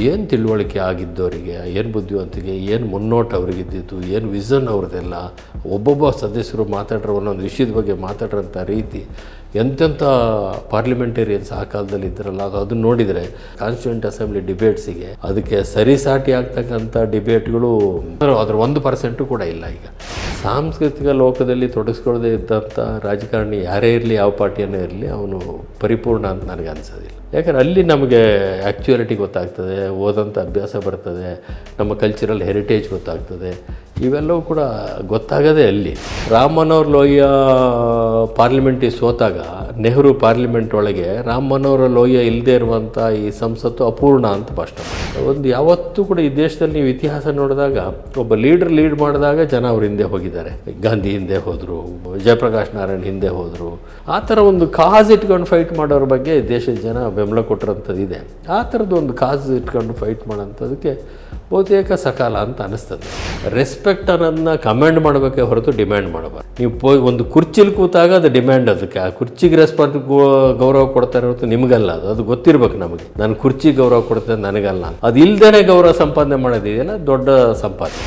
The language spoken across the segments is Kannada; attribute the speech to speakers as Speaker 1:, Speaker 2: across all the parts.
Speaker 1: ಏನು ತಿಳುವಳಿಕೆ ಆಗಿದ್ದವರಿಗೆ, ಏನು ಬುದ್ಧಿವಂತಿಕೆ, ಏನು ಮುನ್ನೋಟ ಅವ್ರಿಗಿದ್ದಿದ್ದು, ಏನು ವಿಷನ್ ಅವ್ರದ್ದೆಲ್ಲ, ಒಬ್ಬೊಬ್ಬ ಸದಸ್ಯರು ಮಾತಾಡ್ರೋ ಒಂದೊಂದು ವಿಷಯದ ಬಗ್ಗೆ ಮಾತಾಡ್ರೋಂಥ ರೀತಿ, ಎಂತೆಂಥ ಪಾರ್ಲಿಮೆಂಟೇರಿಯನ್ಸ್ ಆ ಕಾಲದಲ್ಲಿ ಇದ್ರಲ್ಲ, ಅದನ್ನು ನೋಡಿದರೆ ಕಾನ್ಸ್ಟಿಟ್ಯೂಂಟ್ ಅಸೆಂಬ್ಲಿ ಡಿಬೇಟ್ಸಿಗೆ ಅದಕ್ಕೆ ಸರಿಸಾಟಿ ಆಗ್ತಕ್ಕಂಥ ಡಿಬೇಟ್ಗಳು ಅದರ 1% ಕೂಡ ಇಲ್ಲ. ಈಗ ಸಾಂಸ್ಕೃತಿಕ ಲೋಕದಲ್ಲಿ ತೊಡಗಿಸ್ಕೊಳ್ಳದೆ ಇದ್ದಂಥ ರಾಜಕಾರಣಿ ಯಾರೇ ಇರಲಿ, ಯಾವ ಪಾರ್ಟಿಯನ್ನೇ ಇರಲಿ, ಅವನು ಪರಿಪೂರ್ಣ ಅಂತ ನನಗೆ ಅನಿಸೋದಿಲ್ಲ. ಯಾಕಂದರೆ ಅಲ್ಲಿ ನಮಗೆ ಆ್ಯಕ್ಚುಯಾಲಿಟಿ ಗೊತ್ತಾಗ್ತದೆ, ಓದಂಥ ಅಭ್ಯಾಸ ಬರ್ತದೆ, ನಮ್ಮ ಕಲ್ಚರಲ್ ಹೆರಿಟೇಜ್ ಗೊತ್ತಾಗ್ತದೆ. ಇವೆಲ್ಲವೂ ಕೂಡ ಗೊತ್ತಾಗದೆ ಅಲ್ಲಿ. ರಾಮಮನೋಹರ್ ಲೋಹಿಯಾ ಪಾರ್ಲಿಮೆಂಟಿಗೆ ಸೋತಾಗ ನೆಹರು ಪಾರ್ಲಿಮೆಂಟ್ ಒಳಗೆ ರಾಮಮನೋಹರ್ ಲೋಹಿಯಾ ಇಲ್ಲದೆ ಇರುವಂಥ ಈ ಸಂಸತ್ತು ಅಪೂರ್ಣ ಅಂತ ಭಾಷಣ ಮಾಡಿದ್ರು. ಒಂದು ಯಾವತ್ತೂ ಕೂಡ ಈ ದೇಶದಲ್ಲಿ ನೀವು ಇತಿಹಾಸ ನೋಡಿದಾಗ ಒಬ್ಬ ಲೀಡ್ ಮಾಡಿದಾಗ ಜನ ಅವ್ರ ಹಿಂದೆ ಹೋಗಿದ್ದಾರೆ. ಗಾಂಧಿ ಹಿಂದೆ ಹೋದರು, ಜಯಪ್ರಕಾಶ್ ನಾರಾಯಣ್ ಹಿಂದೆ ಹೋದರು. ಆ ಥರ ಒಂದು ಕಾಸ್ ಇಟ್ಕೊಂಡು ಫೈಟ್ ಮಾಡೋರ ಬಗ್ಗೆ ದೇಶದ ಜನ ಬೆಂಬಲ ಕೊಟ್ಟಿರೋಂಥದ್ದು ಇದೆ. ಆ ಥರದ್ದು ಒಂದು ಕಾಸ್ ಇಟ್ಕೊಂಡು ಫೈಟ್ ಮಾಡೋಂಥದಕ್ಕೆ ಬಹುತೇಕ ಸಕಾಲ ಅಂತ ಅನ್ನಿಸ್ತದೆ. ರೆಸ್ಪೆಕ್ಟ್ ಅನ್ನೋದನ್ನ ಕಮೆಂಡ್ ಮಾಡಬೇಕೇ ಹೊರತು ಡಿಮ್ಯಾಂಡ್ ಮಾಡಬಾರ್ದು. ನೀವು ಒಂದು ಕುರ್ಚಿಲಿ ಕೂತಾಗ ಅದು ಡಿಮ್ಯಾಂಡ್, ಅದಕ್ಕೆ ಆ ಕುರ್ಚಿಗೆ ರೆಸ್ಪೆಕ್ಟ್ ಗೌರವ ಕೊಡ್ತಾರೆ ಹೊರತು ನಿಮಗಲ್ಲ. ಅದು ಗೊತ್ತಿರ್ಬೇಕು ನಮಗೆ. ನಾನು ಕುರ್ಚಿಗೆ ಗೌರವ ಕೊಡ್ತೇನೆ, ನನಗಲ್ಲ. ಅದು ಇಲ್ಲದೇ ಗೌರವ ಸಂಪಾದನೆ ಮಾಡೋದಿದೆಯಲ್ಲ, ದೊಡ್ಡ ಸಂಪಾದನೆ.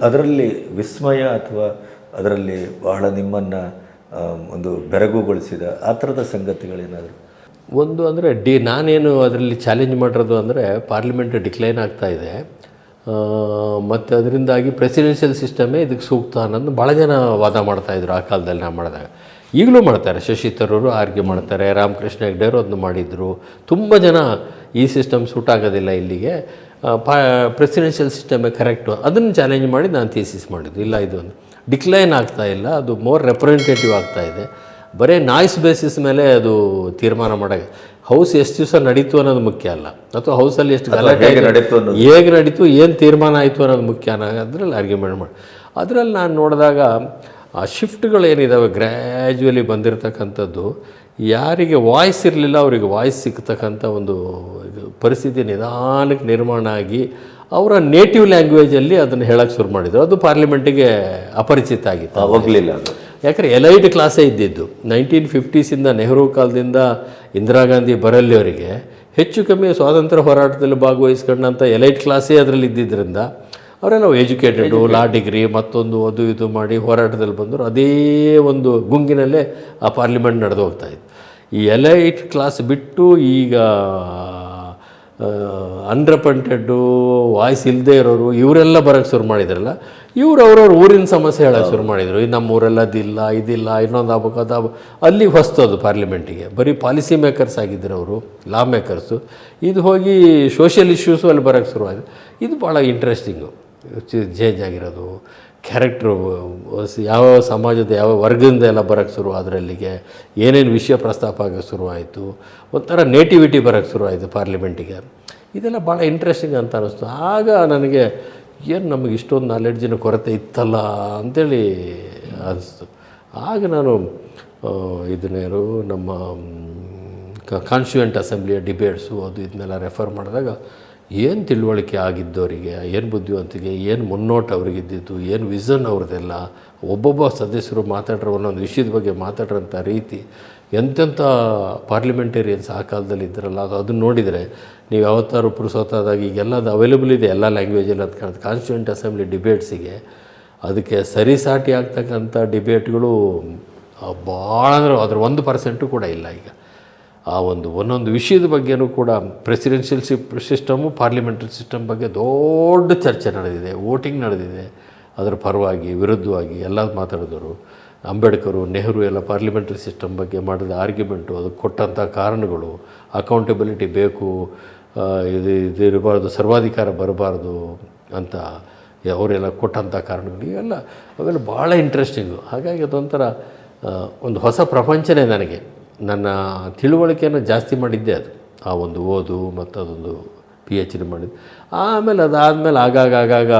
Speaker 2: ಅದರಲ್ಲಿ ವಿಸ್ಮಯ ಅಥವಾ ಅದರಲ್ಲಿ ಬಹಳ ನಿಮ್ಮನ್ನು ಒಂದು ಬೆರಗುಗೊಳಿಸಿದ ಆ ಥರದ ಸಂಗತಿಗಳೇನಾದರೂ?
Speaker 1: ಒಂದು ಅಂದರೆ ನಾನೇನು ಅದರಲ್ಲಿ ಚಾಲೆಂಜ್ ಮಾಡಿರೋದು ಅಂದರೆ ಪಾರ್ಲಿಮೆಂಟ್ ಡಿಕ್ಲೈನ್ ಆಗ್ತಾಯಿದೆ ಮತ್ತು ಅದರಿಂದಾಗಿ ಪ್ರೆಸಿಡೆನ್ಷಿಯಲ್ ಸಿಸ್ಟಮೇ ಇದಕ್ಕೆ ಸೂಕ್ತ ಅನ್ನೋದು ಭಾಳ ಜನ ವಾದ ಮಾಡ್ತಾಯಿದ್ರು ಆ ಕಾಲದಲ್ಲಿ. ನಾವು ಮಾಡಿದಾಗ ಈಗಲೂ ಮಾಡ್ತಾರೆ. ಶಶಿ ತರೂರು ಆರ್ಗ್ಯೂ ಮಾಡ್ತಾರೆ, ರಾಮಕೃಷ್ಣ ಹೆಗ್ಡೆಯವರು ಅದನ್ನು ಮಾಡಿದರು. ತುಂಬ ಜನ ಈ ಸಿಸ್ಟಮ್ ಸೂಟ್ ಆಗೋದಿಲ್ಲ ಇಲ್ಲಿಗೆ, ಪ್ರೆಸಿಡೆನ್ಷಿಯಲ್ ಸಿಸ್ಟಮೇ ಕರೆಕ್ಟು, ಅದನ್ನು ಚಾಲೆಂಜ್ ಮಾಡಿ ನಾನು ಥೀಸಿಸ್ ಮಾಡಿದ್ದು. ಇಲ್ಲ, ಇದು ಒಂದು ಡಿಕ್ಲೈನ್ ಆಗ್ತಾಯಿಲ್ಲ, ಅದು ಮೋರ್ ರೆಪ್ರೆಸೆಂಟೇಟಿವ್ ಆಗ್ತಾಯಿದೆ. ಬರೀ ನಾಯ್ಸ್ ಬೇಸಿಸ್ ಮೇಲೆ ಅದು ತೀರ್ಮಾನ ಮಾಡೋಕ್ಕೆ ಹೌಸ್ ಎಷ್ಟು ದಿವಸ ನಡೀತು ಅನ್ನೋದು ಮುಖ್ಯ ಅಲ್ಲ, ಅಥವಾ ಹೌಸಲ್ಲಿ ಎಷ್ಟು ಗಲಾಟೆ ಹೇಗೆ ನಡೀತು, ಏನು ತೀರ್ಮಾನ ಆಯಿತು ಅನ್ನೋದು ಮುಖ್ಯ ಅನ್ನೋದ್ರಲ್ಲಿ ಆರ್ಗ್ಯುಮೆಂಟ್ ಮಾಡಿ. ಅದರಲ್ಲಿ ನಾನು ನೋಡಿದಾಗ ಆ ಶಿಫ್ಟ್ಗಳೇನಿದ್ದಾವೆ ಗ್ರ್ಯಾಜುವಲಿ ಬಂದಿರತಕ್ಕಂಥದ್ದು, ಯಾರಿಗೆ ವಾಯ್ಸ್ ಇರಲಿಲ್ಲ ಅವರಿಗೆ ವಾಯ್ಸ್ ಸಿಗ್ತಕ್ಕಂಥ ಒಂದು ಪರಿಸ್ಥಿತಿ ನಿಧಾನಕ್ಕೆ ನಿರ್ಮಾಣ ಆಗಿ ಅವರ ನೇಟಿವ್ ಲ್ಯಾಂಗ್ವೇಜಲ್ಲಿ ಅದನ್ನು ಹೇಳೋಕ್ಕೆ ಶುರು ಮಾಡಿದರು. ಅದು ಪಾರ್ಲಿಮೆಂಟಿಗೆ ಅಪರಿಚಿತ ಆಗಿತ್ತು,
Speaker 2: ಹೋಗಲಿಲ್ಲ.
Speaker 1: ಯಾಕಂದರೆ ಎಲೈಟ್ ಕ್ಲಾಸೇ ಇದ್ದಿದ್ದು. 1950s ನೆಹರು ಕಾಲದಿಂದ ಇಂದಿರಾ ಗಾಂಧಿ ಬರಲ್ಲಿಯವರಿಗೆ ಹೆಚ್ಚು ಕಮ್ಮಿ ಸ್ವಾತಂತ್ರ್ಯ ಹೋರಾಟದಲ್ಲಿ ಭಾಗವಹಿಸ್ಕೊಂಡಂಥ ಎಲೈಟ್ ಕ್ಲಾಸೇ ಅದರಲ್ಲಿ ಇದ್ದಿದ್ದರಿಂದ ಅವರೆಲ್ಲ ಎಜುಕೇಟೆಡು, ಲಾ ಡಿಗ್ರಿ ಮತ್ತೊಂದು ಅದು ಇದು ಮಾಡಿ ಹೋರಾಟದಲ್ಲಿ ಬಂದರು. ಅದೇ ಒಂದು ಗುಂಗಿನಲ್ಲೇ ಆ ಪಾರ್ಲಿಮೆಂಟ್ ನಡೆದು ಹೋಗ್ತಾಯಿತ್ತು. ಈ ಎಲೈಟ್ ಕ್ಲಾಸ್ ಬಿಟ್ಟು ಈಗ ಅನ್ರೆಪ್ರೆಸೆಂಟೆಡ್ಡು, ವಾಯ್ಸ್ ಇಲ್ಲದೆ ಇರೋರು ಇವರೆಲ್ಲ ಬರೋಕ್ಕೆ ಶುರು ಮಾಡಿದ್ರಲ್ಲ, ಇವರು ಅವ್ರವ್ರ ಊರಿನ ಸಮಸ್ಯೆ ಹೇಳೋಕ್ಕೆ ಶುರು ಮಾಡಿದರು. ಈ ನಮ್ಮ ಊರೆಲ್ಲ ಇದಿಲ್ಲ, ಇನ್ನೊಂದು ಆಗ್ಬೇಕು, ಅದು ಅಲ್ಲಿ ಹೊಸ್ತದು ಪಾರ್ಲಿಮೆಂಟಿಗೆ. ಬರೀ ಪಾಲಿಸಿ ಮೇಕರ್ಸ್ ಆಗಿದ್ದರು ಅವರು, ಲಾ ಮೇಕರ್ಸು. ಇದು ಹೋಗಿ ಸೋಷಿಯಲ್ ಇಶ್ಯೂಸು ಅಲ್ಲಿ ಬರೋಕ್ಕೆ ಶುರುವಾಯಿತು. ಇದು ಭಾಳ ಇಂಟ್ರೆಸ್ಟಿಂಗು ಚೇಂಜ್ ಆಗಿರೋದು. ಕ್ಯಾರೆಕ್ಟ್ರು ಯಾವ ಸಮಾಜದ ಯಾವ ವರ್ಗದಿಂದ ಎಲ್ಲ ಬರೋಕ್ಕೆ ಶುರು ಅದರಲ್ಲಿಗೆ ಏನೇನು ವಿಷಯ ಪ್ರಸ್ತಾಪ ಆಗೋಕ್ಕೆ ಶುರುವಾಯಿತು. ಒಂಥರ ನೇಟಿವಿಟಿ ಬರೋಕ್ಕೆ ಶುರುವಾಯಿತು ಪಾರ್ಲಿಮೆಂಟಿಗೆ. ಇದೆಲ್ಲ ಭಾಳ ಇಂಟ್ರೆಸ್ಟಿಂಗ್ ಅಂತ ಅನ್ನಿಸ್ತು. ಆಗ ನನಗೆ ಏನು ನಮಗೆ ಇಷ್ಟೊಂದು ನಾಲೆಡ್ಜಿನ ಕೊರತೆ ಇತ್ತಲ್ಲ ಅಂಥೇಳಿ ಅನಿಸ್ತು. ಆಗ ನಾನು ಇದನ್ನೇನು ನಮ್ಮ ಕಾನ್ಸ್ಟಿಟ್ಯೂಂಟ್ ಅಸೆಂಬ್ಲಿಯ ಡಿಬೇಟ್ಸು ಅದು ಇದನ್ನೆಲ್ಲ ರೆಫರ್ ಮಾಡಿದಾಗ ಏನು ತಿಳುವಳಿಕೆ ಆಗಿದ್ದವರಿಗೆ, ಏನು ಬುದ್ಧಿವಂತಿಕೆ, ಏನು ಮುನ್ನೋಟ ಅವ್ರಿಗಿದ್ದಿದ್ದು, ಏನು ವಿಷನ್ ಅವ್ರದ್ದೆಲ್ಲ, ಒಬ್ಬೊಬ್ಬ ಸದಸ್ಯರು ಮಾತಾಡ್ರೋ ಒಂದೊಂದು ವಿಷಯದ ಬಗ್ಗೆ ಮಾತಾಡ್ರೋಂಥ ರೀತಿ, ಎಂತೆಂಥ ಪಾರ್ಲಿಮೆಂಟೇರಿಯನ್ಸ್ ಆ ಕಾಲದಲ್ಲಿ ಇದ್ರಲ್ಲ, ಅದನ್ನು ನೋಡಿದರೆ ನೀವು ಯಾವತ್ತಾರು ಪುರುಸೋತಾದಾಗ ಈಗೆಲ್ಲ ಅದು ಅವೈಲೇಬಲ್ ಇದೆ ಎಲ್ಲ ಲ್ಯಾಂಗ್ವೇಜಲ್ಲಿ. ಅದು ಕಾಣುತ್ತೆ. ಕಾನ್ಸ್ಟಿಟ್ಯೂಂಟ್ ಅಸೆಂಬ್ಲಿ ಡಿಬೇಟ್ಸಿಗೆ ಅದಕ್ಕೆ ಸರಿಸಾಟಿ ಆಗ್ತಕ್ಕಂಥ ಡಿಬೇಟ್ಗಳು ಭಾಳ ಅಂದರೆ ಅದರ 1% ಕೂಡ ಇಲ್ಲ. ಈಗ ಆ ಒಂದೊಂದು ವಿಷಯದ ಬಗ್ಗೆನೂ ಕೂಡ ಪ್ರೆಸಿಡೆನ್ಷಿಯಲ್ ಸಿಸ್ಟಮು, ಪಾರ್ಲಿಮೆಂಟ್ರಿ ಸಿಸ್ಟಮ್ ಬಗ್ಗೆ ದೊಡ್ಡ ಚರ್ಚೆ ನಡೆದಿದೆ, ವೋಟಿಂಗ್ ನಡೆದಿದೆ. ಅದರ ಪರವಾಗಿ ವಿರುದ್ಧವಾಗಿ ಎಲ್ಲ ಮಾತಾಡಿದರು. ಅಂಬೇಡ್ಕರು, ನೆಹರು ಎಲ್ಲ ಪಾರ್ಲಿಮೆಂಟ್ರಿ ಸಿಸ್ಟಮ್ ಬಗ್ಗೆ ಮಾಡಿದ ಆರ್ಗ್ಯುಮೆಂಟು, ಅದಕ್ಕೆ ಕೊಟ್ಟಂಥ ಕಾರಣಗಳು, ಅಕೌಂಟಬಿಲಿಟಿ ಬೇಕು, ಇದು ಇರಬಾರ್ದು, ಸರ್ವಾಧಿಕಾರ ಬರಬಾರ್ದು ಅಂತ ಅವರೆಲ್ಲ ಕೊಟ್ಟಂಥ ಕಾರಣಗಳು ಇವೆಲ್ಲ ಅವೆಲ್ಲ ಭಾಳ ಇಂಟ್ರೆಸ್ಟಿಂಗು. ಹಾಗಾಗಿ ಅದೊಂಥರ ಒಂದು ಹೊಸ ಪ್ರಪಂಚನೇ ನನಗೆ. ನನ್ನ ತಿಳುವಳಿಕೆಯನ್ನು ಜಾಸ್ತಿ ಮಾಡಿದ್ದೆ ಅದು, ಆ ಒಂದು ಓದು ಮತ್ತು ಅದೊಂದು PhD ಮಾಡಿದ್ದು. ಆಮೇಲೆ ಅದಾದಮೇಲೆ ಆಗಾಗ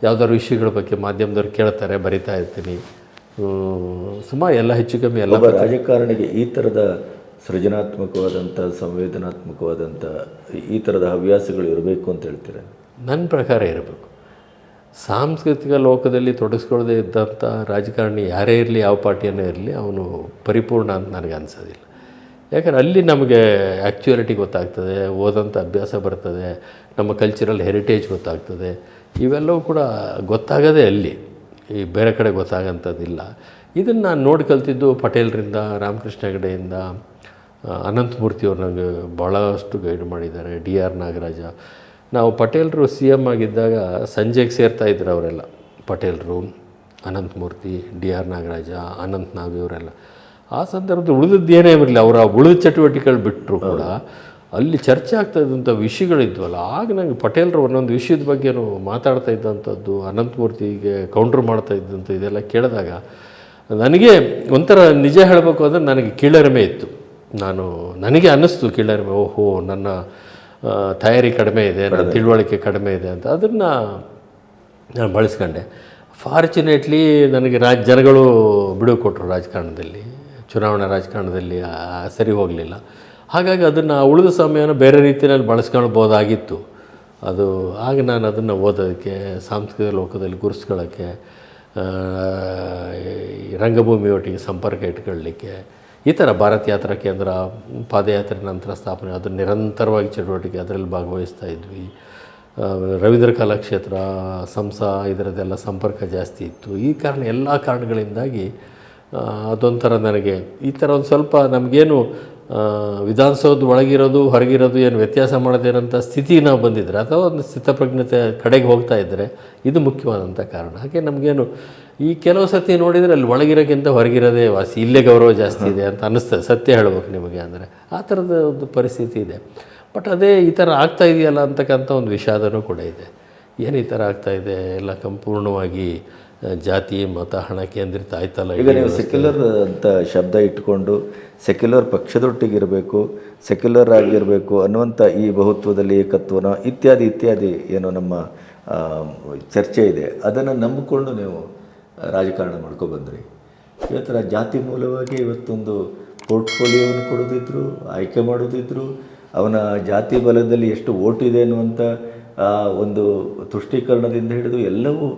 Speaker 1: ಯಾವುದಾದ್ರು ವಿಷಯಗಳ ಬಗ್ಗೆ ಮಾಧ್ಯಮದವ್ರು ಕೇಳ್ತಾರೆ, ಬರಿತಾ ಇರ್ತೀನಿ. ಸುಮಾರು ಎಲ್ಲ ಹೆಚ್ಚು ಕಮ್ಮಿ ಎಲ್ಲ
Speaker 2: ರಾಜಕಾರಣಿಗೆ ಈ ಥರದ ಸೃಜನಾತ್ಮಕವಾದಂಥ ಸಂವೇದನಾತ್ಮಕವಾದಂಥ ಈ ಥರದ ಹವ್ಯಾಸಗಳು ಇರಬೇಕು ಅಂತ ಹೇಳ್ತೀರಾ?
Speaker 1: ನನ್ನ ಪ್ರಕಾರ ಇರಬೇಕು. ಸಾಂಸ್ಕೃತಿಕ ಲೋಕದಲ್ಲಿ ತೊಡಗಿಸ್ಕೊಳ್ಳದೆ ಇದ್ದಂಥ ರಾಜಕಾರಣಿ ಯಾರೇ ಇರಲಿ, ಯಾವ ಪಾರ್ಟಿಯನ್ನೇ ಇರಲಿ, ಅವನು ಪರಿಪೂರ್ಣ ಅಂತ ನನಗೆ ಅನಿಸೋದಿಲ್ಲ. ಯಾಕಂದ್ರೆ ಅಲ್ಲಿ ನಮಗೆ ಆ್ಯಕ್ಚುಯಾಲಿಟಿ ಗೊತ್ತಾಗ್ತದೆ, ಓದಂಥ ಅಭ್ಯಾಸ ಬರ್ತದೆ, ನಮ್ಮ ಕಲ್ಚರಲ್ ಹೆರಿಟೇಜ್ ಗೊತ್ತಾಗ್ತದೆ. ಇವೆಲ್ಲವೂ ಕೂಡ ಗೊತ್ತಾಗೋದೇ ಅಲ್ಲಿ, ಈ ಬೇರೆ ಕಡೆ ಗೊತ್ತಾಗೋಂಥದ್ದಿಲ್ಲ. ಇದನ್ನು ನಾನು ನೋಡಿ ಕಲ್ತಿದ್ದು ಪಟೇಲ್ರಿಂದ, ರಾಮಕೃಷ್ಣ ಹೆಗಡೆಯಿಂದ, ಅನಂತಮೂರ್ತಿಯವ್ರು ನನಗೆ ಭಾಳಷ್ಟು ಗೈಡ್ ಮಾಡಿದ್ದಾರೆ, DR ನಾಗರಾಜ. ನಾವು ಪಟೇಲರು CM ಆಗಿದ್ದಾಗ ಸಂಜೆಗೆ ಸೇರ್ತಾಯಿದ್ರು ಅವರೆಲ್ಲ, ಪಟೇಲರು, ಅನಂತಮೂರ್ತಿ, DR ನಾಗರಾಜ, ಅನಂತ್ ನಾಗ್ ಇವರೆಲ್ಲ. ಆ ಸಂದರ್ಭದಲ್ಲಿ ಉಳಿದದ್ದು ಏನೇ ಇರಲಿ, ಅವರ ಉಳಿದ ಚಟುವಟಿಕೆಗಳು ಬಿಟ್ಟರು ಕೂಡ ಅಲ್ಲಿ ಚರ್ಚೆ ಆಗ್ತಾ ಇದ್ದಂಥ ವಿಷಯಗಳಿದ್ವಲ್ಲ, ಆಗ ನನಗೆ ಪಟೇಲರು ಒಂದೊಂದು ವಿಷಯದ ಬಗ್ಗೆನೂ ಮಾತಾಡ್ತಾ ಇದ್ದಂಥದ್ದು, ಅನಂತಮೂರ್ತಿಗೆ ಕೌಂಟ್ರ್ ಮಾಡ್ತಾ ಇದ್ದಂಥ ಇದೆಲ್ಲ ಕೇಳಿದಾಗ ನನಗೆ ಒಂಥರ ನಿಜ ಹೇಳಬೇಕು ಅಂದರೆ ನನಗೆ ಕೀಳರಿಮೆ ಇತ್ತು. ನನಗೆ ಅನ್ನಿಸ್ತು ಕೀಳರಿಮೆ, ಓಹೋ ನನ್ನ ತಯಾರಿ ಕಡಿಮೆ ಇದೆ, ನನ್ನ ತಿಳುವಳಿಕೆ ಕಡಿಮೆ ಇದೆ ಅಂತ. ಅದನ್ನು ನಾನು ಬಳಸ್ಕೊಂಡೆ. ಫಾರ್ಚುನೇಟ್ಲಿ ನನಗೆ ಜನಗಳು ಬಿಡುವು ಕೊಟ್ಟರು ರಾಜಕಾರಣದಲ್ಲಿ, ಚುನಾವಣಾ ರಾಜಕಾರಣದಲ್ಲಿ ಸರಿ ಹೋಗಲಿಲ್ಲ. ಹಾಗಾಗಿ ಅದನ್ನು ಉಳಿದ ಸಮಯನ ಬೇರೆ ರೀತಿಯಲ್ಲಿ ಬಳಸ್ಕೊಳ್ಬೋದಾಗಿತ್ತು. ಆಗ ನಾನು ಅದನ್ನು ಓದೋದಕ್ಕೆ, ಸಾಂಸ್ಕೃತಿಕ ಲೋಕದಲ್ಲಿ ಗುರುಸ್ಕೊಳ್ಳೋಕ್ಕೆ, ರಂಗಭೂಮಿ ಒಟ್ಟಿಗೆ ಸಂಪರ್ಕ ಇಟ್ಕೊಳ್ಳಲಿಕ್ಕೆ, ಈ ಥರ ಭಾರತ್ ಯಾತ್ರಾ ಕೇಂದ್ರ, ಪಾದಯಾತ್ರೆ ನಂತರ ಸ್ಥಾಪನೆ, ಅದು ನಿರಂತರವಾಗಿ ಚಟುವಟಿಕೆ ಅದರಲ್ಲಿ ಭಾಗವಹಿಸ್ತಾ ಇದ್ವಿ. ರವೀಂದ್ರ ಕಲಾಕ್ಷೇತ್ರ, ಇದರದ್ದೆಲ್ಲ ಸಂಪರ್ಕ ಜಾಸ್ತಿ ಇತ್ತು. ಈ ಕಾರಣ ಎಲ್ಲ ಕಾರಣಗಳಿಂದಾಗಿ ಅದೊಂಥರ ನನಗೆ ಈ ಥರ ಒಂದು ಸ್ವಲ್ಪ ನಮಗೇನು ವಿಧಾನಸೌಧದ ಒಳಗಿರೋದು ಹೊರಗಿರೋದು ಏನು ವ್ಯತ್ಯಾಸ ಮಾಡೋದೇನಂಥ ಸ್ಥಿತಿ ನಾವು ಬಂದಿದ್ದರೆ, ಅಥವಾ ಒಂದು ಸ್ಥಿತಪ್ರಜ್ಞತೆ ಕಡೆಗೆ ಹೋಗ್ತಾ ಇದ್ದರೆ ಇದು ಮುಖ್ಯವಾದಂಥ ಕಾರಣ. ಹಾಗೆ ನಮಗೇನು ಈ ಕೆಲವು ಸತಿ ನೋಡಿದರೆ ಅಲ್ಲಿ ಒಳಗಿರೋಕ್ಕಿಂತ ಹೊರಗಿರೋದೇ ವಾಸಿ, ಇಲ್ಲೇ ಗೌರವ ಜಾಸ್ತಿ ಇದೆ ಅಂತ ಅನ್ನಿಸ್ತದೆ, ಸತ್ಯ ಹೇಳಬೇಕು ನಿಮಗೆ. ಅಂದರೆ ಆ ಥರದ ಒಂದು ಪರಿಸ್ಥಿತಿ ಇದೆ. ಬಟ್ ಅದೇ ಈ ಥರ ಆಗ್ತಾ ಇದೆಯಲ್ಲ ಅಂತಕ್ಕಂಥ ಒಂದು ವಿಷಾದನೂ ಕೂಡ ಇದೆ. ಏನು ಈ ಥರ ಆಗ್ತಾಯಿದೆ, ಎಲ್ಲ ಸಂಪೂರ್ಣವಾಗಿ ಜಾತಿ ಮತ ಹಣ ಕೇಂದ್ರಿತ ಆಯ್ತಲ್ಲ.
Speaker 2: ಈಗ ನೀವು ಸೆಕ್ಯುಲರ್ ಅಂತ ಶಬ್ದ ಇಟ್ಕೊಂಡು ಸೆಕ್ಯುಲರ್ ಪಕ್ಷದೊಟ್ಟಿಗಿರಬೇಕು, ಸೆಕ್ಯುಲರ್ ಆಗಿರಬೇಕು ಅನ್ನುವಂಥ ಈ ಬಹುತ್ವದಲ್ಲಿ ಏಕತ್ವನ ಇತ್ಯಾದಿ ಏನೋ ನಮ್ಮ ಚರ್ಚೆ ಇದೆ, ಅದನ್ನು ನಂಬಿಕೊಂಡು ನೀವು ರಾಜಕಾರಣ ಮಾಡ್ಕೊಬಂದ್ರಿ. ಇವತ್ತರ ಜಾತಿ ಮೂಲವಾಗಿ ಇವತ್ತೊಂದು ಪೋರ್ಟ್ಫೋಲಿಯೋವನ್ನು ಕೊಡೋದಿದ್ರು, ಆಯ್ಕೆ ಮಾಡೋದಿದ್ರು, ಅವನ ಜಾತಿ ಬಲದಲ್ಲಿ ಎಷ್ಟು ಓಟ್ ಇದೆ ಅನ್ನುವಂಥ ಒಂದು ತುಷ್ಟೀಕರಣದಿಂದ ಹಿಡಿದು ಎಲ್ಲವೂ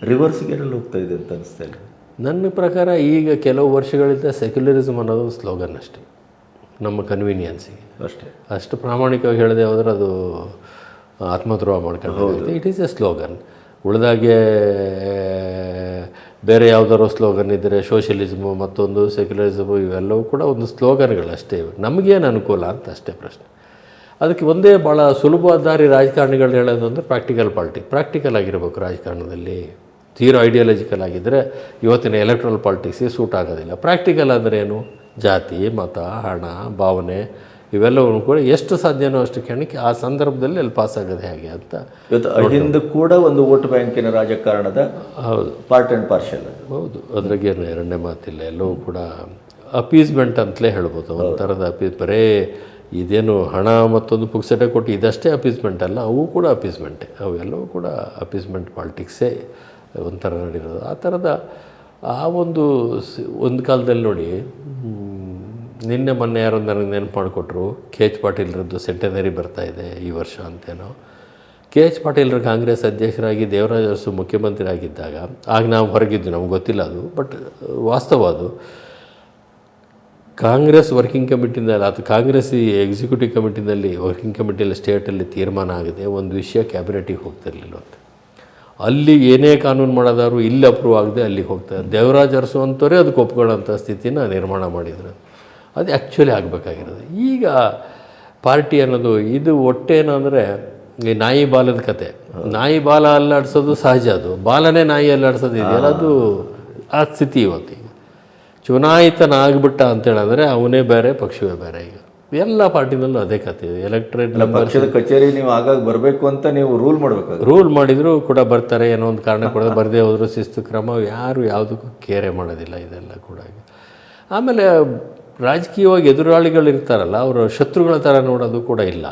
Speaker 2: ರಿವರ್ಸ್ ಗೇರಲ್ಲಿ ಹೋಗ್ತಾ ಇದೆ ಅಂತ ಅನಿಸ್ತಾ ಇಲ್ಲ.
Speaker 1: ನನ್ನ ಪ್ರಕಾರ ಈಗ ಕೆಲವು ವರ್ಷಗಳಿಂದ ಸೆಕ್ಯುಲರಿಸಮ್ ಅನ್ನೋದು ಒಂದು ಸ್ಲೋಗನ್ ಅಷ್ಟೇ, ನಮ್ಮ ಕನ್ವೀನಿಯನ್ಸಿಗೆ ಅಷ್ಟು ಪ್ರಾಮಾಣಿಕವಾಗಿ ಹೇಳದೆ ಹೋದರೆ ಅದು ಆತ್ಮದ್ರೋಹ ಮಾಡ್ಕೊಂಡು ಇಟ್ ಈಸ್ ಎ ಸ್ಲೋಗನ್. ಉಳಿದಾಗೆ ಬೇರೆ ಯಾವುದಾದ್ರು ಸ್ಲೋಗನ್ ಇದ್ದರೆ ಸೋಷಿಯಲಿಸಮು, ಮತ್ತೊಂದು ಸೆಕ್ಯುಲರಿಸಮು, ಇವೆಲ್ಲವೂ ಕೂಡ ಒಂದು ಸ್ಲೋಗನ್ಗಳಷ್ಟೇ. ನಮಗೇನು ಅನುಕೂಲ ಅಂತ ಅಷ್ಟೇ ಪ್ರಶ್ನೆ. ಅದಕ್ಕೆ ಒಂದೇ ಭಾಳ ಸುಲಭವಾದ ದಾರಿ ರಾಜಕಾರಣಿಗಳು ಹೇಳೋದು ಅಂದರೆ ಪ್ರಾಕ್ಟಿಕಲ್ ಆಗಿರಬೇಕು ರಾಜಕಾರಣದಲ್ಲಿ. ತೀರೋ ಐಡಿಯಾಲಜಿಕಲ್ ಆಗಿದ್ದರೆ ಇವತ್ತಿನ ಎಲೆಕ್ಟ್ರಲ್ ಪಾಲಿಟಿಕ್ಸಿಗೆ ಸೂಟ್ ಆಗೋದಿಲ್ಲ. ಪ್ರಾಕ್ಟಿಕಲ್ ಅಂದರೆ ಏನು, ಜಾತಿ ಮತ ಹಣ ಭಾವನೆ ಇವೆಲ್ಲವೂ ಕೂಡ ಎಷ್ಟು ಸಾಧ್ಯನೋ ಅಷ್ಟು ಕೆಣಕಿ ಆ ಸಂದರ್ಭದಲ್ಲಿ ಅಲ್ಲಿ ಪಾಸ್ ಆಗೋದು ಹೇಗೆ ಅಂತ.
Speaker 2: ಇವತ್ತು ಅಹಿಂದ ಕೂಡ ಒಂದು ವೋಟ್ ಬ್ಯಾಂಕಿನ ರಾಜಕಾರಣದ
Speaker 1: ಹೌದು,
Speaker 2: ಪಾರ್ಟ್ ಆ್ಯಂಡ್ ಪಾರ್ಷಲ್.
Speaker 1: ಹೌದು, ಅದ್ರಾಗೇನು ಎರಡನೇ ಮಾತಿಲ್ಲ. ಎಲ್ಲವೂ ಕೂಡ ಅಪೀಸ್ಮೆಂಟ್ ಅಂತಲೇ ಹೇಳ್ಬೋದು. ಒಂಥರದ ಬರೇ ಇದೇನು ಹಣ ಮತ್ತೊಂದು ಪುಕ್ಸಟೆ ಕೊಟ್ಟು ಇದಷ್ಟೇ ಅಪೀಸ್ಮೆಂಟ್ ಅಲ್ಲ, ಅವು ಕೂಡ ಅಪೀಸ್ಮೆಂಟೇ. ಅವೆಲ್ಲವೂ ಕೂಡ ಅಪೀಸ್ಮೆಂಟ್ ಪಾಲಿಟಿಕ್ಸೇ ಒಂಥರ ನಡೀರೋದು. ಆ ಥರದ ಒಂದು ಕಾಲದಲ್ಲಿ ನೋಡಿ, ನಿನ್ನೆ ಮೊನ್ನೆ ಯಾರೋ ನನಗೆ ನೆನಪು ಮಾಡಿಕೊಟ್ರು, KH ಪಾಟೀಲ್ರದ್ದು ಸೆಂಟೆನರಿ ಬರ್ತಾಯಿದೆ ಈ ವರ್ಷ ಅಂತೇನೋ. KH ಪಾಟೀಲ್ರು ಕಾಂಗ್ರೆಸ್ ಅಧ್ಯಕ್ಷರಾಗಿ ದೇವರಾಜ ಅರಸು ಮುಖ್ಯಮಂತ್ರಿ ಆಗಿದ್ದಾಗ, ಆಗ ನಾವು ಹೊರಗಿದ್ವಿ, ನಮ್ಗೆ ಗೊತ್ತಿಲ್ಲ ಅದು, ಬಟ್ ವಾಸ್ತವ ಅದು. ಕಾಂಗ್ರೆಸ್ ವರ್ಕಿಂಗ್ ಕಮಿಟಿನಲ್ಲಿ ಅಥವಾ ಕಾಂಗ್ರೆಸ್ ಎಕ್ಸಿಕ್ಯೂಟಿವ್ ಕಮಿಟಿನಲ್ಲಿ ವರ್ಕಿಂಗ್ ಕಮಿಟಿಯಲ್ಲಿ ಸ್ಟೇಟಲ್ಲಿ ತೀರ್ಮಾನ ಆಗಿದೆ, ಒಂದು ವಿಷಯ ಕ್ಯಾಬಿನೆಟಿಗೆ ಹೋಗ್ತಿರಲಿಲ್ಲ ಅಂತ. ಅಲ್ಲಿ ಏನೇ ಕಾನೂನು ಮಾಡೋದಾದ್ರು ಇಲ್ಲಿ ಅಪ್ರೂವ್ ಆಗದೆ ಅಲ್ಲಿಗೆ ಹೋಗ್ತಾರೆ. ದೇವರಾಜ ಅರಸು ಅಂತವರೇ ಅದಕ್ಕೆ ಒಪ್ಕೊಳ್ಳೋಂಥ ಸ್ಥಿತಿನ ನಿರ್ಮಾಣ ಮಾಡಿದರು. ಅದು ಆ್ಯಕ್ಚುಲಿ ಆಗಬೇಕಾಗಿರೋದು. ಈಗ ಪಾರ್ಟಿ ಅನ್ನೋದು ಇದು ಒಟ್ಟೇನು ಅಂದರೆ ಈ ನಾಯಿ ಬಾಲದ ಕತೆ. ನಾಯಿ ಬಾಲ ಅಲ್ಲಾಡಿಸೋದು ಸಹಜ, ಅದು ಬಾಲನೇ ನಾಯಿ ಅಲ್ಲಾಡಿಸೋದು ಇದೆಯಲ್ಲ, ಅದು ಆ ಸ್ಥಿತಿ ಇವತ್ತಿಗೆ. ಚುನಾಯಿತನ ಆಗಿಬಿಟ್ಟ ಅಂತೇಳಿದ್ರೆ ಅವನೇ ಬೇರೆ ಪಕ್ಷವೇ ಬೇರೆ. ಈಗ ಎಲ್ಲ ಪಾರ್ಟಿನಲ್ಲೂ ಅದೇ ಕತೆ ಇದೆ. ಎಲೆಕ್ಟ್ರೇಟ್
Speaker 2: ಪಕ್ಷದ ಕಚೇರಿ ನೀವು ಆಗಾಗ ಬರಬೇಕು ಅಂತ ನೀವು ರೂಲ್
Speaker 1: ಮಾಡಿದರೂ ಕೂಡ ಬರ್ತಾರೆ, ಏನೋ ಒಂದು ಕಾರಣ ಕೂಡ ಬರದೇ ಹೋದರೂ ಶಿಸ್ತು ಕ್ರಮ, ಯಾರು ಯಾವುದಕ್ಕೂ ಕೇರೆ ಮಾಡೋದಿಲ್ಲ. ಇದೆಲ್ಲ ಕೂಡ ಆಮೇಲೆ ರಾಜಕೀಯವಾಗಿ ಎದುರಾಳಿಗಳಿರ್ತಾರಲ್ಲ, ಅವರು ಶತ್ರುಗಳ ಥರ ನೋಡೋದು ಕೂಡ ಇಲ್ಲ.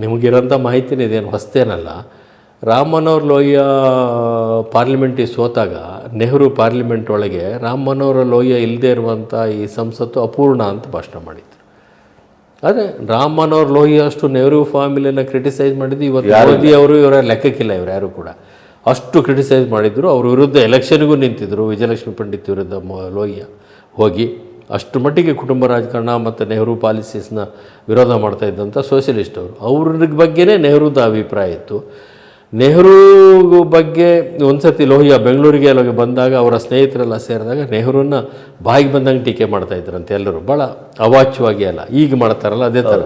Speaker 1: ನಿಮಗಿರೋಂಥ ಮಾಹಿತಿನೇ ಇದೇನು ಹೊಸ್ತೇನಲ್ಲ. ರಾಮ್ ಮನೋಹರ್ ಲೋಹಿಯಾ ಪಾರ್ಲಿಮೆಂಟಿಗೆ ಸೋತಾಗ ನೆಹರು ಪಾರ್ಲಿಮೆಂಟ್ ಒಳಗೆ ರಾಮ್ ಮನೋಹರ್ ಲೋಹಿಯಾ ಇಲ್ಲದೆ ಇರುವಂಥ ಈ ಸಂಸತ್ತು ಅಪೂರ್ಣ ಅಂತ ಭಾಷಣ ಮಾಡಿದ್ರು. ಅದೇ ರಾಮ್ ಮನೋಹರ್ ಲೋಹಿಯಾ ಅಷ್ಟು ನೆಹರು ಫ್ಯಾಮಿಲಿಯನ್ನು ಕ್ರಿಟಿಸೈಸ್ ಮಾಡಿದ್ದು ಇವತ್ತು ಮೋದಿ ಅವರು ಇವರ ಲೆಕ್ಕಕ್ಕಿಲ್ಲ, ಇವರು ಯಾರು ಕೂಡ ಅಷ್ಟು ಕ್ರಿಟಿಸೈಸ್ ಮಾಡಿದ್ರು. ಅವ್ರ ವಿರುದ್ಧ ಎಲೆಕ್ಷನ್ಗೂ ನಿಂತಿದ್ದರು, ವಿಜಯಲಕ್ಷ್ಮಿ ಪಂಡಿತ್ ವಿರುದ್ಧ ಲೋಹಿಯಾ ಹೋಗಿ ಅಷ್ಟು ಮಟ್ಟಿಗೆ ಕುಟುಂಬ ರಾಜಕಾರಣ ಮತ್ತು ನೆಹರು ಪಾಲಿಸೀಸ್ನ ವಿರೋಧ ಮಾಡ್ತಾ ಇದ್ದಂಥ ಸೋಷಿಯಲಿಸ್ಟ್ ಅವ್ರ ಬಗ್ಗೆನೇ ನೆಹರುದ ಅಭಿಪ್ರಾಯ ಇತ್ತು. ನೆಹರು ಬಗ್ಗೆ ಒಂದು ಸರ್ತಿ ಲೋಹಿಯಾ ಬೆಂಗಳೂರಿಗೆ ಅಲ್ಲಿಗೆ ಬಂದಾಗ ಅವರ ಸ್ನೇಹಿತರೆಲ್ಲ ಸೇರಿದಾಗ ನೆಹರೂನ ಬಾಯಿಗೆ ಬಂದಂಗೆ ಟೀಕೆ ಮಾಡ್ತಾಯಿದ್ರಂತೆ ಎಲ್ಲರೂ, ಭಾಳ ಅವಾಚ್ಯವಾಗಿ ಅಲ್ಲ ಈಗ ಮಾಡ್ತಾರಲ್ಲ ಅದೇ ಥರ.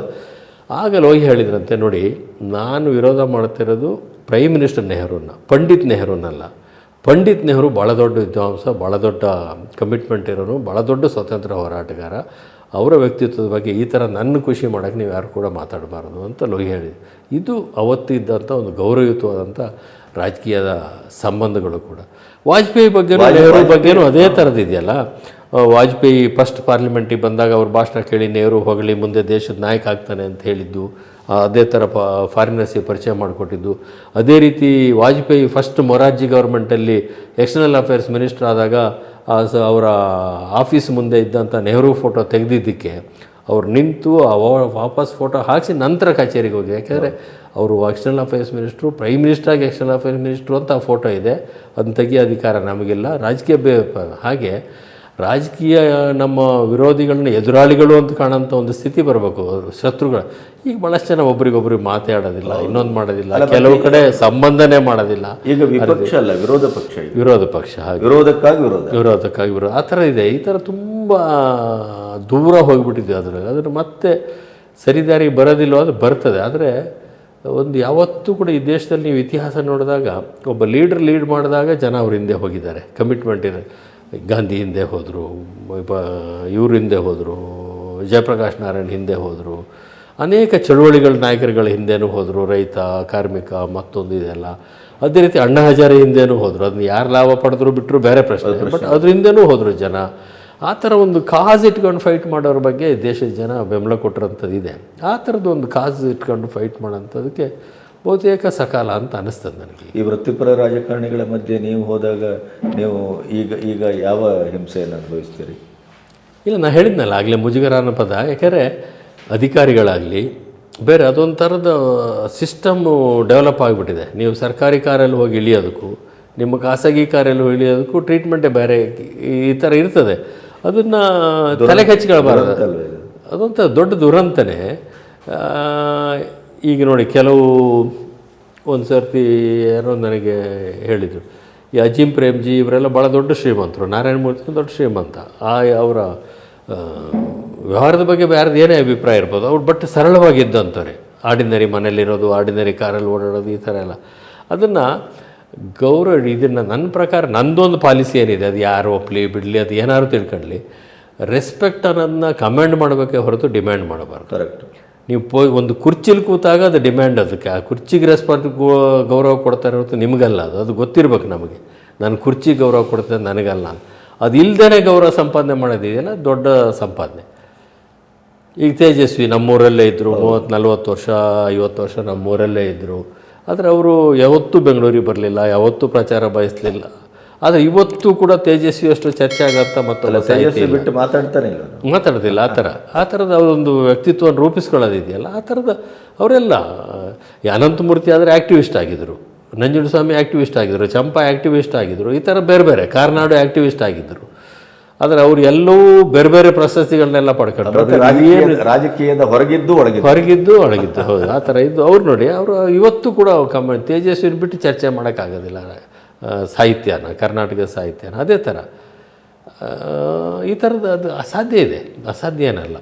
Speaker 1: ಆಗ ಲೋಹಿಯಾ ಹೇಳಿದ್ರಂತೆ, ನೋಡಿ ನಾನು ವಿರೋಧ ಮಾಡ್ತಿರೋದು ಪ್ರೈಮ್ ಮಿನಿಸ್ಟರ್ ನೆಹರೂನ, ಪಂಡಿತ್ ನೆಹರೂನಲ್ಲ. ಪಂಡಿತ್ ನೆಹರು ಭಾಳ ದೊಡ್ಡ ವಿದ್ವಾಂಸ, ಭಾಳ ದೊಡ್ಡ ಕಮಿಟ್ಮೆಂಟ್ ಇರೋನು, ಭಾಳ ದೊಡ್ಡ ಸ್ವಾತಂತ್ರ್ಯ ಹೋರಾಟಗಾರ. ಅವರ ವ್ಯಕ್ತಿತ್ವದ ಬಗ್ಗೆ ಈ ಥರ ನನ್ನ ಖುಷಿ ಮಾಡೋಕ್ಕೆ ನೀವು ಯಾರು ಕೂಡ ಮಾತಾಡಬಾರ್ದು ಅಂತ ಲೋಹಿಯಾ ಹೇಳಿದ್ರು. ಇದು ಅವತ್ತಿದ್ದಂಥ ಒಂದು ಗೌರವಯುತವಾದಂಥ ರಾಜಕೀಯದ ಸಂಬಂಧಗಳು ಕೂಡ. ವಾಜಪೇಯಿ ಬಗ್ಗೆನೂ ನೆಹರು ಬಗ್ಗೆನೂ ಅದೇ ಥರದಿದೆಯಲ್ಲ. ವಾಜಪೇಯಿ ಫಸ್ಟ್ ಪಾರ್ಲಿಮೆಂಟಿಗೆ ಬಂದಾಗ ಅವ್ರ ಭಾಷಣ ಕೇಳಿ ನೆಹರು ಹೊಗಳಿ ಮುಂದೆ ದೇಶದ ನಾಯಕ ಆಗ್ತಾನೆ ಅಂತ ಹೇಳಿದ್ದು, ಅದೇ ಥರ ಫಾರಿನರ್ಸಿಗೆ ಪರಿಚಯ ಮಾಡಿಕೊಟ್ಟಿದ್ದು. ಅದೇ ರೀತಿ ವಾಜಪೇಯಿ ಫಸ್ಟ್ ಮೊರಾರ್ಜಿ ಗೌರ್ಮೆಂಟಲ್ಲಿ ಎಕ್ಸ್ಟರ್ನಲ್ ಅಫೇರ್ಸ್ ಮಿನಿಸ್ಟರ್ ಆದಾಗ ಅವರ ಆಫೀಸ್ ಮುಂದೆ ಇದ್ದಂಥ ನೆಹರು ಫೋಟೋ ತೆಗೆದಿದ್ದಕ್ಕೆ ಅವ್ರು ನಿಂತು ವಾಪಸ್ ಫೋಟೋ ಹಾಕಿಸಿ ನಂತರ ಕಚೇರಿಗೆ ಹೋಗಿ, ಯಾಕೆಂದರೆ ಅವರು ಎಕ್ಸ್ಟರ್ನಲ್ ಅಫೇರ್ಸ್ ಮಿನಿಸ್ಟ್ರು, ಪ್ರೈಮ್ ಮಿನಿಸ್ಟ್ರಾಗಿ ಎಕ್ಸ್ಟರ್ನಲ್ ಅಫೇರ್ಸ್ ಮಿನಿಸ್ಟ್ರು ಅಂತ ಫೋಟೋ ಇದೆ, ಅದನ್ನ ತೆಗಿಯೋ ಅಧಿಕಾರ ನಮಗಿಲ್ಲ. ರಾಜಕೀಯ ಹಾಗೆ ರಾಜಕೀಯ ನಮ್ಮ ವಿರೋಧಿಗಳನ್ನ ಎದುರಾಳಿಗಳು ಅಂತ ಕಾಣೋಂಥ ಒಂದು ಸ್ಥಿತಿ ಬರಬೇಕು, ಶತ್ರುಗಳು. ಈಗ ಭಾಳಷ್ಟು ಜನ ಒಬ್ರಿಗೊಬ್ರಿಗೆ ಮಾತಾಡೋದಿಲ್ಲ, ಇನ್ನೊಂದು ಮಾಡೋದಿಲ್ಲ, ಕೆಲವು ಕಡೆ ಸಂಬಂಧನೇ ಮಾಡೋದಿಲ್ಲ.
Speaker 2: ಈಗ ವಿಪಕ್ಷ ಅಲ್ಲ, ವಿರೋಧ ಪಕ್ಷ,
Speaker 1: ವಿರೋಧ ಪಕ್ಷ, ಹಾಗೆ ವಿರೋಧಕ್ಕಾಗಿ ವಿರೋಧ ಆ ಥರ ಇದೆ. ಈ ಥರ ತುಂಬ ದೂರ ಹೋಗಿಬಿಟ್ಟಿದೆ. ಅದ್ರ ಮತ್ತೆ ಸರಿದಾರಿಗೆ ಬರೋದಿಲ್ಲ, ಅದು ಬರ್ತದೆ. ಆದರೆ ಒಂದು ಯಾವತ್ತೂ ಕೂಡ ಈ ದೇಶದಲ್ಲಿ ನೀವು ಇತಿಹಾಸ ನೋಡಿದಾಗ ಒಬ್ಬ ಲೀಡ್ ಮಾಡಿದಾಗ ಜನ ಅವ್ರ ಹಿಂದೆ ಹೋಗಿದ್ದಾರೆ. ಕಮಿಟ್ಮೆಂಟ್ ಇದೆ. ಗಾಂಧಿ ಹಿಂದೆ ಹೋದರು, ಇವ್ರ ಹಿಂದೆ ಹೋದರು, ಜಯಪ್ರಕಾಶ್ ನಾರಾಯಣ್ ಹಿಂದೆ ಹೋದರು, ಅನೇಕ ಚಳುವಳಿಗಳ ನಾಯಕರುಗಳ ಹಿಂದೆನೂ ಹೋದರು, ರೈತ, ಕಾರ್ಮಿಕ, ಮತ್ತೊಂದು ಇದೆಲ್ಲ. ಅದೇ ರೀತಿ ಅಣ್ಣಾ ಹಜಾರೆ ಹಿಂದೆನೂ ಹೋದರು. ಅದನ್ನ ಯಾರು ಲಾಭ ಪಡೆದ್ರು ಬಿಟ್ಟರು ಬೇರೆ ಪ್ರಶ್ನೆ, ಬಟ್ ಅದ್ರ ಹಿಂದೆನೂ ಹೋದರು ಜನ. ಆ ಥರ ಒಂದು ಕಾಸ್ ಇಟ್ಕೊಂಡು ಫೈಟ್ ಮಾಡೋರ ಬಗ್ಗೆ ದೇಶದ ಜನ ಬೆಂಬಲ ಕೊಟ್ಟಿರೋಂಥದ್ದು ಇದೆ. ಆ ಥರದ್ದು ಒಂದು ಕಾಸ್ ಇಟ್ಕೊಂಡು ಫೈಟ್ ಮಾಡೋಂಥದ್ದಕ್ಕೆ ಬಹುತೇಕ ಸಕಾಲ ಅಂತ ಅನ್ನಿಸ್ತದೆ ನನಗೆ.
Speaker 2: ಈ ವೃತ್ತಿಪರ ರಾಜಕಾರಣಿಗಳ ಮಧ್ಯೆ ನೀವು ಹೋದಾಗ ನೀವು ಈಗ ಯಾವ ಹಿಂಸೆಯನ್ನು ಅನುಭವಿಸ್ತೀರಿ?
Speaker 1: ಇಲ್ಲ, ನಾನು ಹೇಳಿದ್ನಲ್ಲ ಆಗಲೇ ಮುಜುಗರ ಅನ್ನೋ ಪದ. ಯಾಕೆಂದರೆ ಅಧಿಕಾರಿಗಳಾಗಲಿ ಬೇರೆ ಅದೊಂದು ಥರದ ಸಿಸ್ಟಮ್ಮು ಡೆವಲಪ್ ಆಗಿಬಿಟ್ಟಿದೆ. ನೀವು ಸರ್ಕಾರಿ ಕಾರಲ್ಲಿ ಹೋಗಿ ಇಳಿಯೋದಕ್ಕೂ ನಿಮ್ಮ ಖಾಸಗಿ ಕಾರಲ್ಲಿ ಇಳಿಯೋದಕ್ಕೂ ಟ್ರೀಟ್ಮೆಂಟೇ ಬೇರೆ ಈ ಥರ ಇರ್ತದೆ. ಅದನ್ನು ತಲೆ ಹಚ್ಕೊಳ್ಬಾರ್ದು. ಅದೊಂಥ ದೊಡ್ಡ ದುರಂತನೇ. ಈಗ ನೋಡಿ, ಕೆಲವು ಒಂದು ಸರ್ತಿ ಯಾರೋ ನನಗೆ ಹೇಳಿದರು, ಈ ಅಜೀಂ ಪ್ರೇಮ್ಜಿ ಇವರೆಲ್ಲ ಭಾಳ ದೊಡ್ಡ ಶ್ರೀಮಂತರು, ನಾರಾಯಣ ಮೂರ್ತಿ ದೊಡ್ಡ ಶ್ರೀಮಂತ. ಅವರ ವ್ಯವಹಾರದ ಬಗ್ಗೆ ಯಾರ್ದು ಏನೇ ಅಭಿಪ್ರಾಯ ಇರ್ಬೋದು, ಅವ್ರು ಬಟ್ ಸರಳವಾಗಿದ್ದಂಥವ್ರೆ. ಆರ್ಡಿನರಿ ಮನೇಲಿರೋದು, ಆರ್ಡಿನರಿ ಕಾರಲ್ಲಿ ಓಡಾಡೋದು, ಈ ಥರ ಎಲ್ಲ ಅದನ್ನು ಇದನ್ನು ನನ್ನ ಪ್ರಕಾರ ನಂದೊಂದು ಪಾಲಿಸಿ ಏನಿದೆ, ಅದು ಯಾರು ಒಪ್ಪಲಿ ಬಿಡಲಿ, ಅದು ಏನಾದ್ರು ತಿಳ್ಕೊಳ್ಳಿ, ರೆಸ್ಪೆಕ್ಟ್ ಅನ್ನೋದನ್ನ ಕಮೆಂಡ್ ಮಾಡಬೇಕೇ ಹೊರತು ಡಿಮ್ಯಾಂಡ್ ಮಾಡಬಾರ್ದು.
Speaker 2: ಕರೆಕ್ಟ್.
Speaker 1: ನೀವು ಒಂದು ಕುರ್ಚಿಲಿ ಕೂತಾಗ ಅದು ಡಿಮ್ಯಾಂಡ್, ಅದಕ್ಕೆ ಆ ಕುರ್ಚಿಗೆ ಗೌರವ ಕೊಡ್ತಾ ಇರೋದು ನಿಮಗಲ್ಲ. ಅದು ಗೊತ್ತಿರ್ಬೇಕು ನಮಗೆ. ನಾನು ಕುರ್ಚಿಗೆ ಗೌರವ ಕೊಡ್ತೇನೆ, ನನಗಲ್ಲ. ಅದು ಇಲ್ಲದೇ ಗೌರವ ಸಂಪಾದನೆ ಮಾಡೋದಿದೆಯಲ್ಲ, ದೊಡ್ಡ ಸಂಪಾದನೆ. ಈಗ ತೇಜಸ್ವಿ ನಮ್ಮೂರಲ್ಲೇ ಇದ್ದರು, 30-40 ವರ್ಷ 50 ವರ್ಷ ನಮ್ಮೂರಲ್ಲೇ ಇದ್ದರು. ಆದರೆ ಅವರು ಯಾವತ್ತೂ ಬೆಂಗಳೂರಿಗೆ ಬರಲಿಲ್ಲ, ಯಾವತ್ತೂ ಪ್ರಚಾರ ಬಯಸಲಿಲ್ಲ. ಆದರೆ ಇವತ್ತು ಕೂಡ ತೇಜಸ್ವಿ ಅಷ್ಟು ಚರ್ಚೆ ಆಗತ್ತ ಮತ್ತೊಂದು ಸಾಹಿತ್ಯ
Speaker 2: ಬಿಟ್ಟು
Speaker 1: ಮಾತಾಡ್ತಿಲ್ಲ. ಆ ಥರದ ಅವರೊಂದು ವ್ಯಕ್ತಿತ್ವವನ್ನು ರೂಪಿಸ್ಕೊಳ್ಳೋದಿದೆಯಲ್ಲ, ಆ ಥರದ ಅವರೆಲ್ಲ. ಅನಂತಮೂರ್ತಿ ಆದರೆ ಆ್ಯಕ್ಟಿವಿಸ್ಟ್ ಆಗಿದ್ದರು, ನಂಜುಂಡಸ್ವಾಮಿ ಆ್ಯಕ್ಟಿವಿಸ್ಟ್ ಆಗಿದ್ದರು, ಚಂಪಾ ಆ್ಯಕ್ಟಿವಿಸ್ಟ್ ಆಗಿದ್ದರು, ಈ ಥರ ಬೇರೆ ಬೇರೆ, ಕಾರ್ನಾಡು ಆ್ಯಕ್ಟಿವಿಸ್ಟ್ ಆಗಿದ್ದರು. ಆದರೆ ಅವರು ಎಲ್ಲವೂ ಬೇರೆ ಬೇರೆ ಪ್ರಶಸ್ತಿಗಳನ್ನೆಲ್ಲ ಪಡ್ಕೊಂಡ್ರು.
Speaker 2: ರಾಜಕೀಯದ ಹೊರಗಿದ್ದು
Speaker 1: ಒಳಗಿದ್ದು ಹೌದು, ಆ ಥರ ಇದ್ದು ಅವ್ರು ನೋಡಿ. ಅವರು ಇವತ್ತು ಕೂಡ ತೇಜಸ್ವಿನ ಬಿಟ್ಟು ಚರ್ಚೆ ಮಾಡೋಕ್ಕಾಗೋದಿಲ್ಲ ಸಾಹಿತ್ಯನ, ಕರ್ನಾಟಕದ ಸಾಹಿತ್ಯನ. ಅದೇ ಥರ ಈ ಥರದ್ದು ಅದು ಅಸಾಧ್ಯ ಇದೆ, ಅಸಾಧ್ಯ ಏನಲ್ಲ.